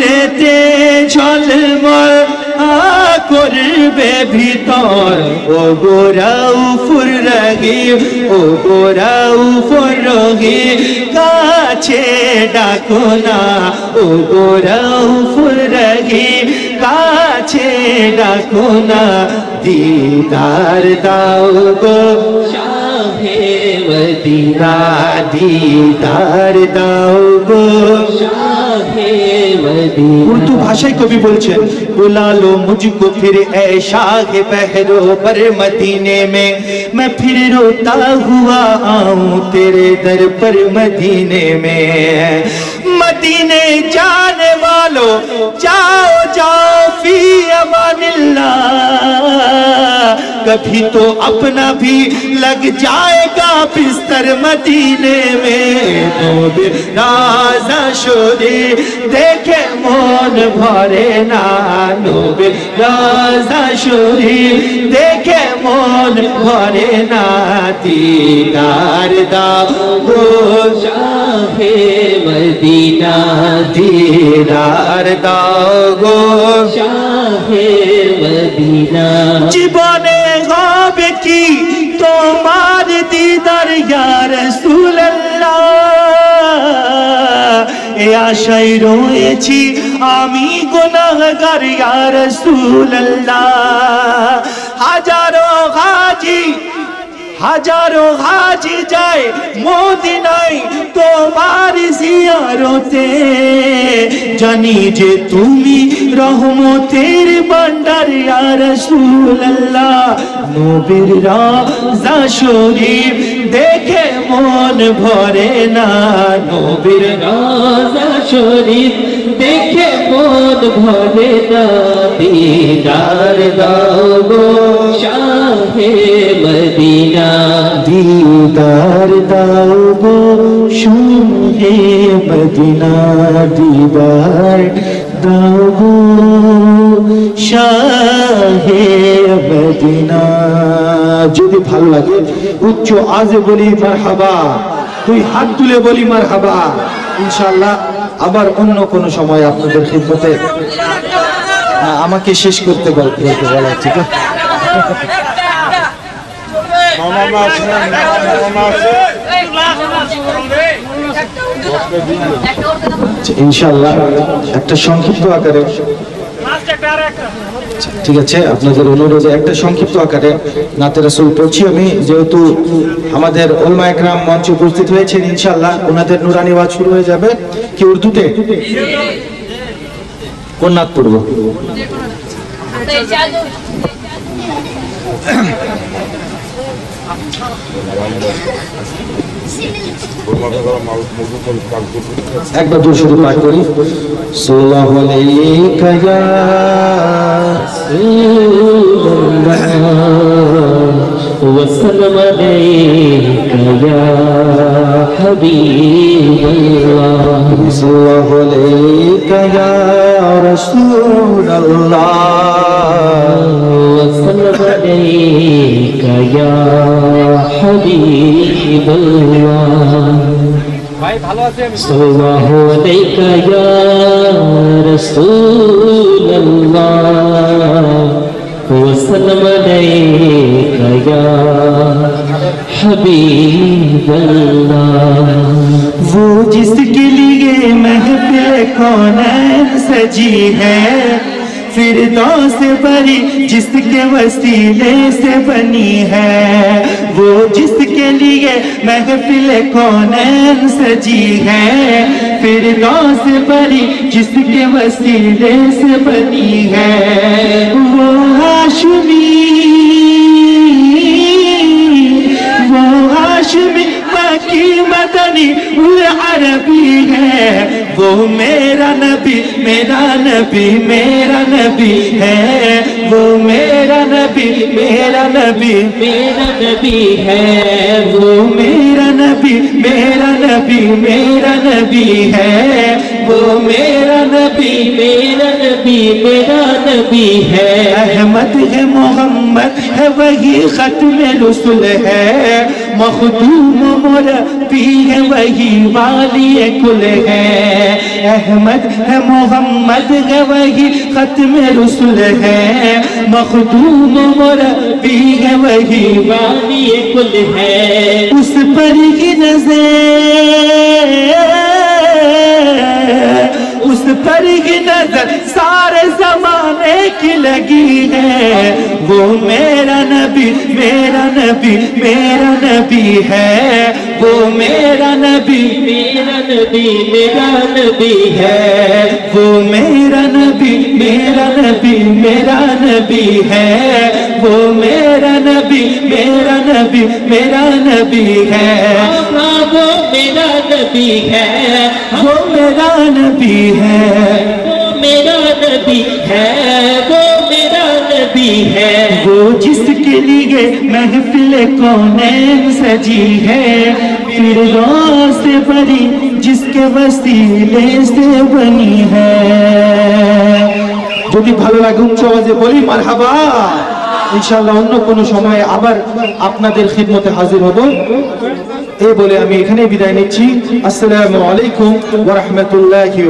নূরেতে ঝলমল করবে ভিতর ও রাউফুর রহিম ও রাউফুর রহিম কাছে ডাকো না ও রাউফুর রহিম কাছে ডাকো না দিদার দাও গো শাহে মদিনা দিদার দাও গো শাহে মদিনা। উর্দু ভাষায় কবি বলছেন बुला लो मुझको फिर ऐ शाहे बहरो पर मदीने में मैं फिर रोता हुआ आऊं तेरे दर पर मदीने में। मदीने जाने वालों जाओ जाओ फी अमानिल्लाह कभी तो अपना भी लग जाएगा बिस्तर मदीने में। नूबे राजा शोरी देखे मन भरे ना नूबे राजा शोरी देखे मन भरे ना दीदार दाओ शाहे मदीना दीदार दाओ शाहे मदीना। जीवने गावे की তোমার দিদার ইয়া রাসূলুল্লাহ এ আশায় রয়েছি আমি গুনাহগার ইয়া রাসূলুল্লাহ। হাজারো হাজি যায় মদিনায় তোমার জিয়ারতে জানি যে তুমি রহমতের ভান্ডার ইয়া রাসূলুল্লাহ। নবীর রওজা শরীফ দেখে মন ভরে না নবীর রওজা শরীফ দেখে মন ভরে না দিদার দাও গো শাহে মদিনা दीदार दाओ गो शाहे मदीना दीदार दाओ गो शाहे मदीना। যদি ভালো লাগে উচ্চ আজে বলি মারহাবা দুই হাত তুলে বলি মারহাবা ইনশাআল্লাহ। আবার অন্য কোন সময় আপনাদের খিদমতে আমাকে শেষ করতে বলা ঠিক আছে ইনশাআল্লাহ একটা সংক্ষিপ্ত আকারে ঠিক আছে আপনাদের অনুরোধে একটা সংক্ষিপ্ত আকারে নাতে রাসূল পড়ছি আমি যেহেতু আমাদের উলামা একরাম মঞ্চে উপস্থিত হয়েছেন ইনশাআল্লাহ ওনাদের নুরানি ওয়াজ শুরু হয়ে যাবে কি উর্দুতে কোন নাত পড়ব একবার দূর শুরু পাঠ করি সাল্লাল্লাহু আলাইকা ইয়া রাসূলুল্লাহ ওয়া সাল্লামু আলাইকা ইয়া হাবিবাল্লাহ সাল্লাল্লাহু আলাইকা ইয়া রাসূলুল্লাহ ওয়া সাল্লামু আলাইকা ইয়া হাবিবাল্লাহ। ভাই ভালো আছি আমি সাল্লাল্লাহু আলাইকা ইয়া রাসূলুল্লাহ ওয়া সাল্লামু আলাইকা ইয়া হাবিবাল্লাহ। वो जिसके लिए महफिल कौनैन सजी है फिरदौस बरी जिसके वसीले से बनी है वो जिसके लिए महफिल कौनैन सजी है फिरदौस बरी जिसके वसीले से बनी है वो हाशमी मक्की मदनी उल अरबी है वो मेरा नबी मेरा नबी मेरा नबी है वो मेरा नबी मेरा नबी मेरा नबी है वो मेरा नबी मेरा नबी मेरा नबी है वो मेरा नबी मेरा नबी मेरा नबी है अहमद है मोहम्मद है वही खत्म रसूल है मखदूम मुरब्बी है वही वाली कुल है, अहमद है मोहम्मद है वही खत्म रसूल है, मखदूम मुरब्बी है वही वाली कुल है, उस पर की नजर, उस पर की नजर सारे जमाने की लगी है, वो मेरा नबी मेरा नबी मेरा नबी है, वो मेरा नबी मेरा नबी मेरा नबी है, वो मेरा नबी मेरा नबी मेरा नबी है, वो मेरा नबी मेरा नबी मेरा नबी है, वो मेरा नबी है, वो मेरा नबी है, वो मेरा नबी है, वो मेरा नबी है, वो जिसके लिए महफिल कौनैन सजी है, फिर से बड़ी जिसके वसीले से बनी है। যদি ভালো লাগে উচ্চ আওয়াজে বলি মারহাবা। ইনশাআল্লাহ অন্য কোনো সময়ে আবার আপনাদের খিদমতে হাজির হব। এই বলে আমি এখানেই বিদায় নিচ্ছি। আসসালামু আলাইকুম ওয়া রাহমাতুল্লাহি।